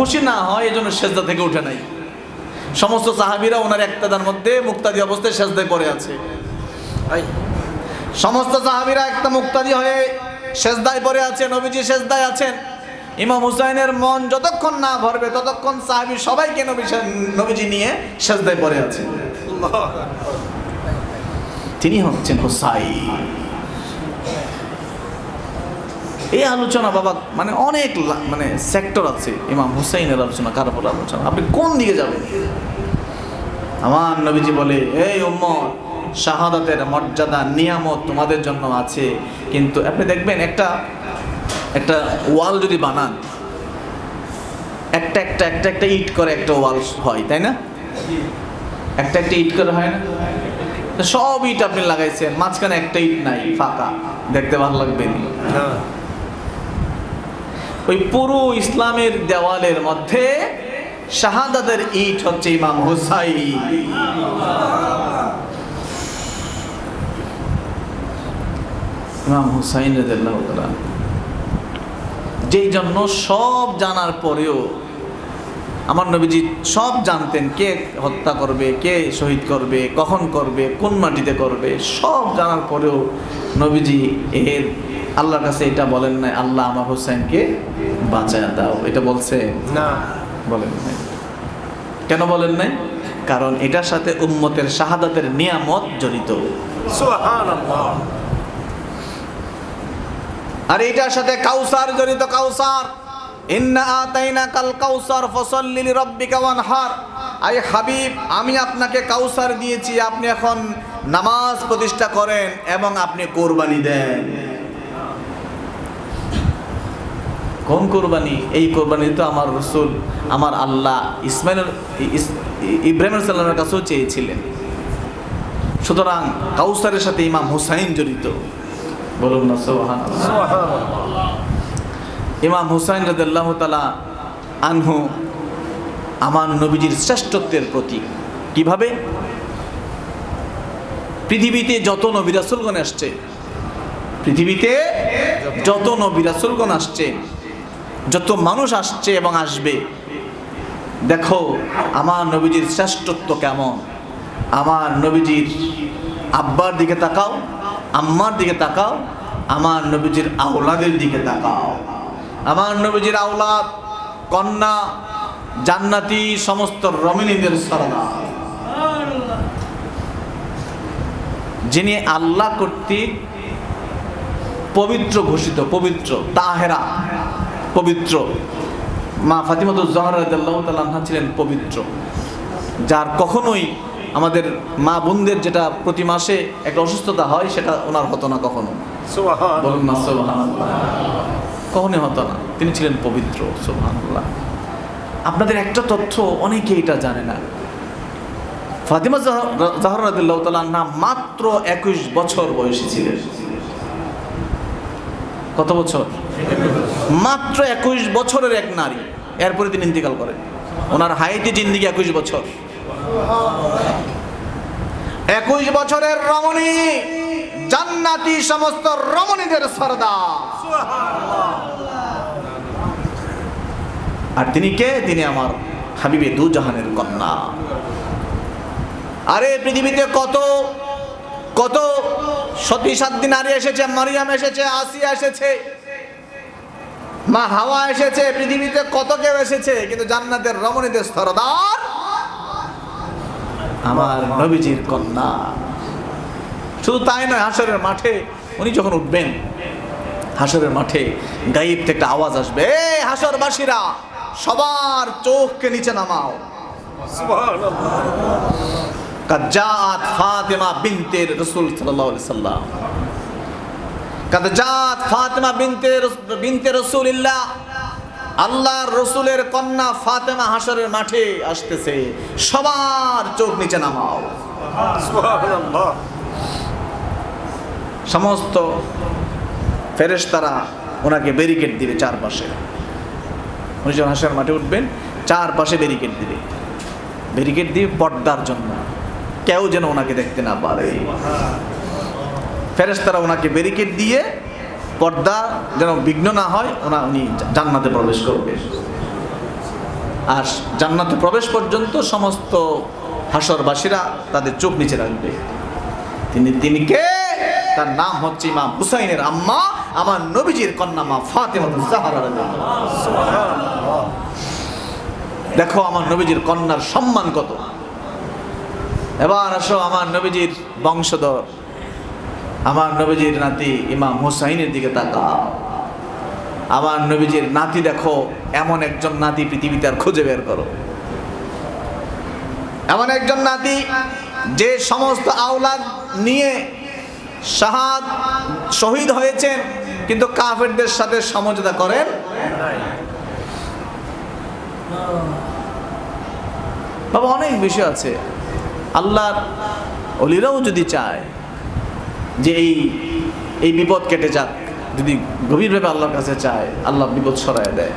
খুশি না হয় এজন্য সেজদা থেকে উঠে নাই। সমস্ত সাহাবীরা ওনার একতাদার মধ্যে মুক্তাদি অবস্থায় সেজদায় পড়ে আছে। সমস্ত সাহাবীরা একটা মুক্তাদি হয়ে সেজদায় পড়ে আছে, নবীজি সেজদায় আছেন। ইমাম হুসাইনের মন যতক্ষণ না ভরবে ততক্ষণ সাহাবী সবাইকে নবীজি নিয়ে সেজদায় পড়ে আছে। তিনি হচ্ছেন হুসাইন। এই আলোচনা বাবা মানে অনেক মানে সেক্টর আছে ইমাম হুসাইনের আলোচনা, কার উপর আলোচনা, আপনি কোন দিকে যাবেন? আমার নবীজি বলে, এই উম্মত, শাহাদাতের মর্যাদা নিয়ামত তোমাদের জন্য আছে, কিন্তু আপনি দেখবেন একটা একটা ওয়াল যদি বানান, একটা একটা একটা একটা ইট করে একটা ওয়াল হয়, তাই না? একটা একটা ইট করে হয় না? সব ইট আপনি লাগাইছেন, মাঝখানে একটা ইট নাই, ফাঁকা, দেখতে ভালো লাগবে না। ওই পুরো ইসলামের দেওয়ালের মধ্যে শাহাদাতের ইট হচ্ছে ইমাম হুসাইন। ইমাম হুসাইন রাদিয়াল্লাহু তাআলা, যেই জন্য সব জানার পরেও আমার নবীজি সব জানতেন কে হত্যা করবে, কে শহীদ করবে, কখন করবে, কোন মাটিতে করবে, সব জানার পরেও নবীজি এর আল্লাহর কাছে এটা বলেন নাই, আল্লাহ আমার হুসাইনকে বাঁচায় দাও, এটা বলছে না? বলেন নাই। কেন বলেন নাই? কারণ এটার সাথে উম্মতের শাহাদাতের নিয়ামত জড়িত। সুবহানাল্লাহ। আর এটার সাথে কাউসার জড়িত। কাউসার, ইন্না আতাইনাকাল কাউসার ফাসাল্লি লিরাব্বিকা ওয়ানহার। আয় হাবিব, আমি আপনাকে কাউসার দিয়েছি, আপনি এখন নামাজ প্রতিষ্ঠা করেন এবং আপনি কোরবানি দেন। কোন কোরবানি? এই কোরবানি তো আমার রসুল, আমার আল্লাহ ইব্রাহিম আলাইহিস সালামের কাছেও চেয়েছিলেন। সুতরাং কাউসারের সাথে ইমাম হুসাইন জড়িত। বলুন না সুবহানাল্লাহ। ইমাম হুসাইন রাদিয়াল্লাহু তাআলা আনহু আমার নবীজির শ্রেষ্ঠত্বের প্রতীক। কিভাবে? পৃথিবীতে যত নবী রাসূলগণ আসছে, পৃথিবীতে যত নবী রাসূলগণ আসছে, যত মানুষ আসছে এবং আসবে, দেখো আমার নবীজির শ্রেষ্ঠত্ব কেমন। আমার নবীজির আব্বার দিকে তাকাও, আম্মার দিকে তাকাও, আমার নবীজির আওলাদের দিকে তাকাও। আমার নবীজির আওলাদ কন্যা জান্নাতি সমস্ত রমণীদের সরদার, যিনি আল্লাহ কর্তৃক পবিত্র ঘোষিত, পবিত্র, তাহেরা, পবিত্র। মা ফাতিমাতুজ জাহরা রাদিয়াল্লাহু তাআলা আনহা ছিলেন পবিত্র, যার কখনোই আমাদের মা বোনদের যেটা প্রতি মাসে একটা অসুস্থতা হয় সেটা ওনার হতো না কখনো। সুবহানাল্লাহ। বলুন না সুবহানাল্লাহ। কখনোই হতো না, তিনি ছিলেন পবিত্র। সুবহানাল্লাহ। আপনাদের একটা তথ্য অনেকে এটা জানে না, ফাতিমা জাহরা রাদিয়াল্লাহু তাআলা আনহা মাত্র 21 বছর বয়সী ছিলেন। কত বছর? মাত্র 21 বছরের এক নারী। এরপরে তিনি ইন্তিকাল করেন। ওনার হায়াতে জিন্দেগি 21 বছর। 21 বছরের রমণী, জান্নাতি সমস্ত রমণীদের সরদার। আর তিনি কে? তিনি আমার হাবিবে দু জাহানের কন্যা। আরে পৃথিবীতে কত কত সতী সাধ্বী নারী এসেছে, মারিয়াম এসেছে, আসিয়া এসেছে, মা হাওয়া এসেছে, পৃথিবীতে কত কেউ এসেছে, কিন্তু জান্নাতের রমণীদের সরদার আমার নবীজির কন্যা। শুধু তাই নয়, হাসরের মাঠে উনি যখন উঠবেন, হাসরের মাঠে গায়েব থেকে একটা আওয়াজ আসবে, এই হাসরবাসীরা সবার চোখকে নিচে নামাও। সুবহানাল্লাহ। কাদ জাআত ফাতিমা বিনতে রাসূল সাল্লাল্লাহু আলাইহি সাল্লাম। কাদ জাআত ফাতিমা বিনতে রাসূলিল্লাহ। আল্লাহর রসুলের কন্যা ফাতেমা হাসরের মাঠে আসতেছে, সবার চোখ নিচে নামাও। সুবহানাল্লাহ। সমস্ত ফেরেশতারা ওনাকে ব্যারিকেড দিবে চারপাশে। উনি যখন হাসরের মাঠে উঠবেন, চারপাশে ব্যারিকেড দিবে, ব্যারিকেড দিয়ে পর্দার জন্য, কেউ যেন ওনাকে দেখতে না পারে। ফেরেশতারা ওনাকে ব্যারিকেড দিয়ে পর্দা যেন বিঘ্ন না হয়, উনি জান্নাতে প্রবেশ করবে। আর জান্নাতে প্রবেশ পর্যন্ত সমস্ত হাসরবাসীরা তাদের চোখ নিচে রাখবে। তিনি কে? তার নাম হচ্ছে ইমাম হুসাইনের আম্মা, আমার নবীজির কন্যা মা ফাতেমা জাহরা রাদিয়াল্লাহু। দেখো আমার নবীজির কন্যার সম্মান কত। এবার আসো আমার নবীজির বংশধর, আমার নবীজির নাতি ইমাম হুসাইনের দিকে তাকাও। আমার নবীজির নাতি দেখো, এমন একজন নাতি পৃথিবীতে আর খুঁজে বের করো। এমন একজন নাতি যে সমস্ত আওলাদ নিয়ে শহীদ হয়েছেন, কিন্তু কাফেরদের সাথে সমঝোতা করেন। বাবা অনেক বিষয় আছে। আল্লাহর ওলিরাও যদি চায় যে এই বিপদ কেটে যাক, যদি গভীরভাবে আল্লাহর কাছে চায়, আল্লাহ বিপদ সরায় দেয়।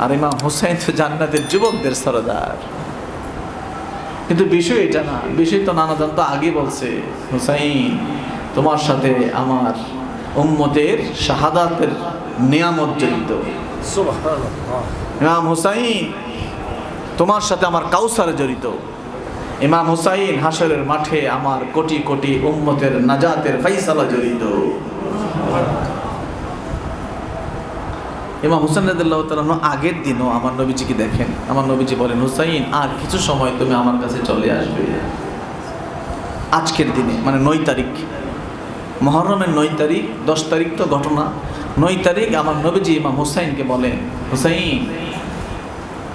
আর ইমাম হুসাইন তো জান্নাতের যুবকদের সরদার। কিন্তু বিষয় এটা না, বিষয় তো নানা জান তো আগে বলছে, হুসাইন তোমার সাথে আমার উম্মতের শাহাদাতের নিয়ামত জড়িত। ইমাম হুসাইন তোমার সাথে আমার কাউসারে জড়িত। ইমাম হুসাইন হাসরের মাঠে আমার কোটি কোটি উম্মতের নাজাতের ফাইসালা জড়িত। ইমাম হুসাইন রাদিয়াল্লাহু তাআলা আগের দিনও আমার নবীজিকে দেখেন, আমার নবীজি বলেন, হুসাইন আর কিছু সময় তুমি আমার কাছে চলে আসবে। আজকের দিনে মানে 9 তারিখ, মুহররমের 9 তারিখ, 10 তারিখ তো ঘটনা, 9 তারিখ আমার নবীজি ইমাম হুসাইনকে বলেন, হুসাইন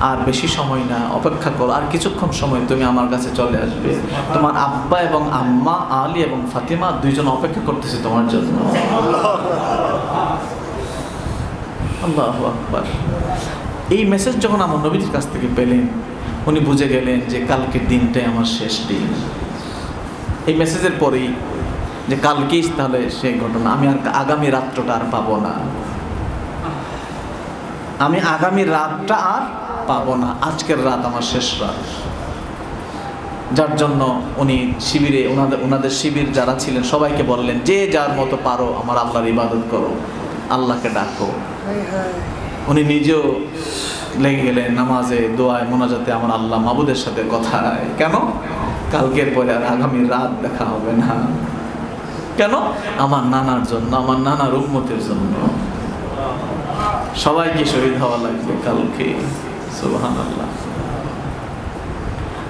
আর বেশি সময় না, অপেক্ষা করো, আর কিছুক্ষণ সময় তুমি আমার কাছে চলে আসবে। তোমার আব্বা এবং আম্মা আলী এবং ফাতিমা দুইজন অপেক্ষা করতেছে তোমার জন্য। আল্লাহু আকবার। এই মেসেজ যখন আমার নবীজির কাছ থেকে পেলেন, উনি বুঝে গেলেন যে কালকের দিনটাই আমার শেষ দিন। এই মেসেজের পরেই যে কালকেই তাহলে সেই ঘটনা, আমি আর আগামী রাত্রটা আর পাবো না, আমি আগামী রাতটা আর পাবো না, আজকের রাত আমার শেষ রাত। যার জন্য উনি শিবিরে ওনাদের শিবির যারা ছিলেন সবাইকে বললেন, যে যার মতো পারো আমার আল্লাহর ইবাদত করো, আল্লাহকে ডাকো। উনি নিজেও লেগে গেলেন নামাজে, দোয়ায়, মোনাজাতে, আমার আল্লাহ মাবুদের সাথে কথায়। কেন? কালকের পরে আর আগামী রাত দেখা হবে না। কেন? আমার নানার জন্য, আমার নানার উম্মতের জন্য। সবাইকে শহীদ হওয়া লাগবে কালকে। সুবহানাল্লাহ।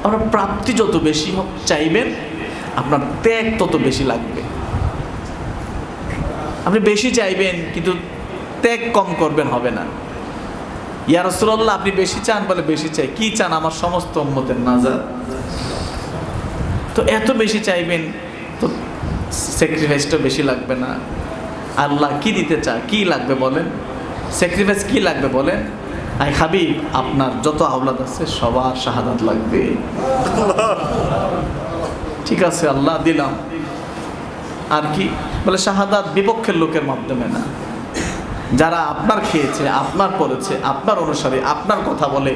আপনার প্রাপ্তি যত বেশি চাইবেন, আপনার ত্যাগ তত বেশি লাগবে। আপনি বেশি চাইবেন কিন্তু ত্যাগ কম করবেন, হবে না। ইয়া রাসূলুল্লাহ আপনি বেশি চান, বলে বেশি চাই। কি চান? আমার সমস্ত উম্মতের নাজাত। তো এত বেশি চাইবেন তো স্যাক্রিফাইসটা বেশি লাগবে না? আল্লাহ কি দিতে চায়? কি লাগবে বলেন? স্যাক্রিফাইস কি লাগবে বলেন? আই হাবিব আপনার যত আওলাদ আছে সবার শাহাদাত লাগবে। ঠিক আছে আল্লাহ দিলাম। আর কি বলে? শাহাদাত বিপক্ষের লোকের মাধ্যমে না, যারা আপনার খেয়েছে, আপনার পড়েছে, আপনার অনুসারী, আপনার কথা বলে,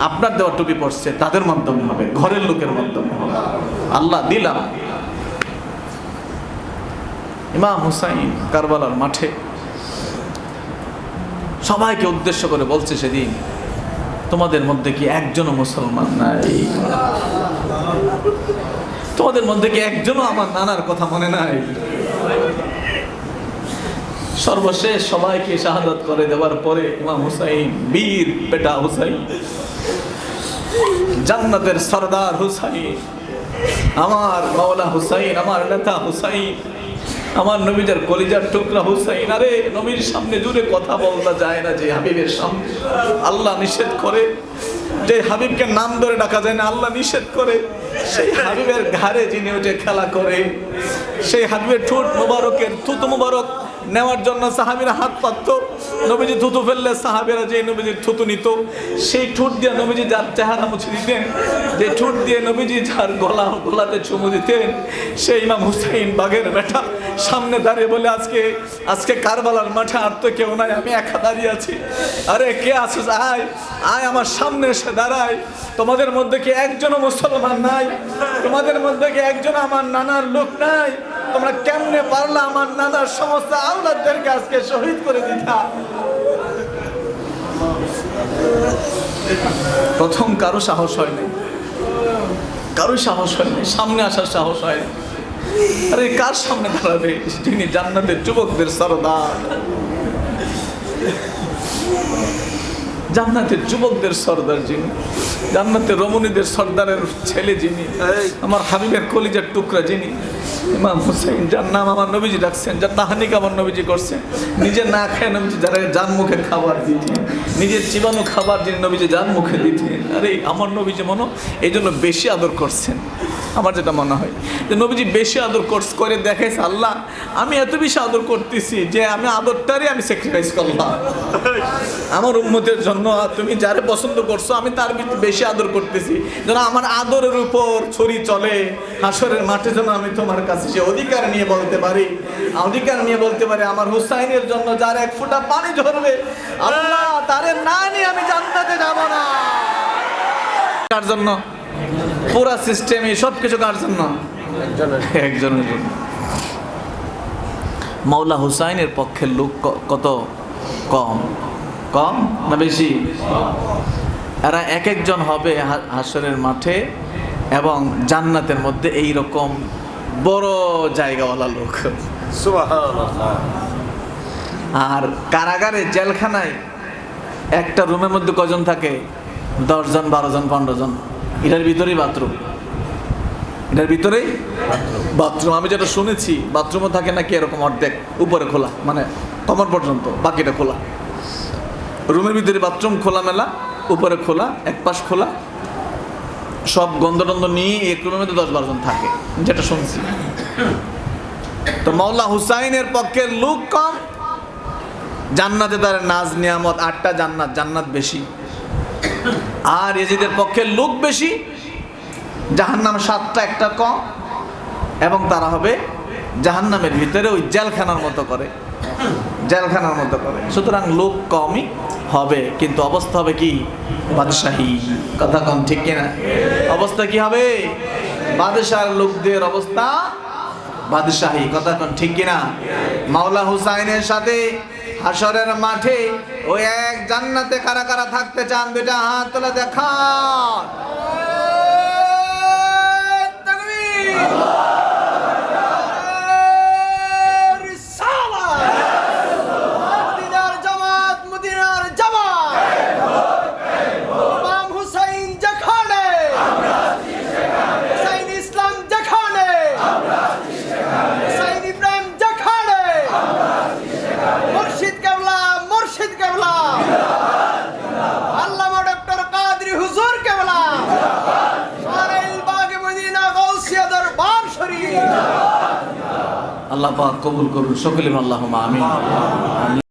আপনার দেওয়া টুপি পড়ছে, তাদের মাধ্যমে হবে, ঘরের লোকের মাধ্যমে হবে। আল্লাহ দিলাম। ইমাম হুসাইন কারবালার মাঠে সবাইকে উদ্দেশ্য করে বলছে সেদিন, তোমাদের মধ্যে কি একজনও মুসলমান নাই? তোমাদের মধ্যে কি একজনও আমার নানার কথা মনে নাই? সর্বশেষ সবাইকে শাহাদাত করে দেওয়ার পরে ইমাম হুসাইন, বীর বেটা হুসাইন, জান্নাতের সরদার হুসাইন, আমার মাওলা হুসাইন, আমার নেতা হুসাইন, আমার নবীদের কলিজার টুকরা হুসাইন। আরে নবীর সামনে জুড়ে কথা বলতে যায় না, যে হাবিবের সামনে আল্লাহ নিষেধ করে, যে হাবিবকে নাম ধরে ডাকা যায় না, আল্লাহ নিষেধ করে, সেই হাবিবের ঘাড়ে যিনি ওঠে খেলা করে, সেই হাবিবের ঠোঁট মোবারকের থুতু মোবারক নেওয়ার জন্য সাহাবীরা হাত পাততো। নবীজি থুতু ফেললে সাহাবীরা যে নবীজির থুতু নিত, সেই ঠোঁট দিয়ে নবীজি যার চেহারা মুছে দিতেন, যে ঠোঁট দিয়ে নবীজি যার গলাতে চুমু দিতেন, সেই ইমাম হুসাইন বাঘের বেটা সামনে দাঁড়িয়ে বলে, আজকে কারবালার মাঠে আর তো কেউ নাই, আমি একা দাঁড়িয়ে আছি। আরে কে আছিস? আয় আয় আমার সামনে এসে দাঁড়ায়। তোমাদের মধ্যে কি একজনও মুসলমান নাই? তোমাদের মধ্যে কি একজন আমার নানার লোক নাই? তোমরা কেমনে পারলা আমার নানার সমস্ত আওলাদদেরকে আজকে শহীদ করে দিতা? প্রথম কারো সাহস হয় নাই, কারো সাহস হয় নাই, সামনে আসার সাহস হয় না। আরে কার সামনে দাঁড়াবে যিনি জান্নাতের যুবকদের সরদার, জান্নাতের যুবকদের সর্দার যিনি, জান্নাতের রমণীদের সর্দারের ছেলে যিনি, আমার হাবিবের কলিজার টুকরা যিনি ইমাম হুসাইন, যার নাম আমার নবীজি রাখছেন, যার তাহানিক আমার নবীজি করছেন, নিজে না খায় নবীজি যারা যান মুখে খাবার দিতেন, নিজের জীবাণু খাবার যিনি নবীজি যান মুখে দিতেন। আরে আমার নবীজি মনে এই জন্য বেশি আদর করছেন। আমার যেটা মনে হয় যে নবীজি বেশি আদর করে দেখাইছে, আল্লাহ আমি এত বেশি আদর করতেছি যে আমি আদরটারই আমি স্যাক্রিফাইস করলাম আমার উম্মতের জন্য। তুমি যারে পছন্দ করছো আমি তার বেশি আদর করতেছি, যেন আমার আদরের উপর ছড়ি চলে হাসরের মাঠে, যেন আমি তোমার কাছে সে অধিকার নিয়ে বলতে পারি, আমার হুসাইনের জন্য যার এক ফোঁটা পানি ঝরবে আল্লাহ তারে না নিয়ে আমি জান্নাতে যাব না। কার জন্য? পুরা সিস্টেমে সবকিছু কার জন্য? একজনের জন্য। মাওলা হুসাইনের পক্ষের লোক কত কম, কম না বেশি? এরা এক একজন হবে হাসরের মাঠে এবং জান্নাতের মধ্যে এই রকম বড় জায়গাওয়ালা লোক। সুবহানাল্লাহ। আর কারাগারে জেলখানায় একটা রুমের মধ্যে কজন থাকে? 10 জন, 12 জন, 15 জন। এটার ভিতরেই বাথরুম, এটার ভিতরেই বাথরুম। আমি যেটা শুনেছি বাথরুমও থাকে নাকি এরকম অর্ধেক উপরে খোলা, মানে কমর পর্যন্ত, বাকিটা খোলা। রুমের ভিতরে বাথরুম খোলামেলা, উপরে খোলা, এক পাশ খোলা, সব গন্ধ নিয়ে এক রুমের মধ্যে 10-12 জন থাকে, যেটা শুনছি। তো মাওলা হুসাইনের পক্ষের লোক কম, জান্নাতে তার নাজ নিয়ামত 8টা জান্নাত, জান্নাত বেশি। আর এজিদের পক্ষের লোক বেশি, জাহান্নাম 7টা, একটা কম, এবং তারা হবে জাহান্নামের ভিতরে ওই জেলখানার মতো করে, জেলখানার মতো করে। সুতরাং লোক কমই হবে, কিন্তু অবস্থা হবে কি? বাদশাহী। কথা কম ঠিক কিনা? অবস্থা কি হবে? বাদশার লোকদের অবস্থা বাদশাহী। কথা কম ঠিক কিনা? মাওলা হুসাইনের সাথে হাসরের মাঠে ওই এক জান্নাতে কারা কারা থাকতে চান? দুটা হাত তুলে দেখান। আল্লাহ পাক কবুল করুন সকলে, আল্লাহুম্মা আমিন।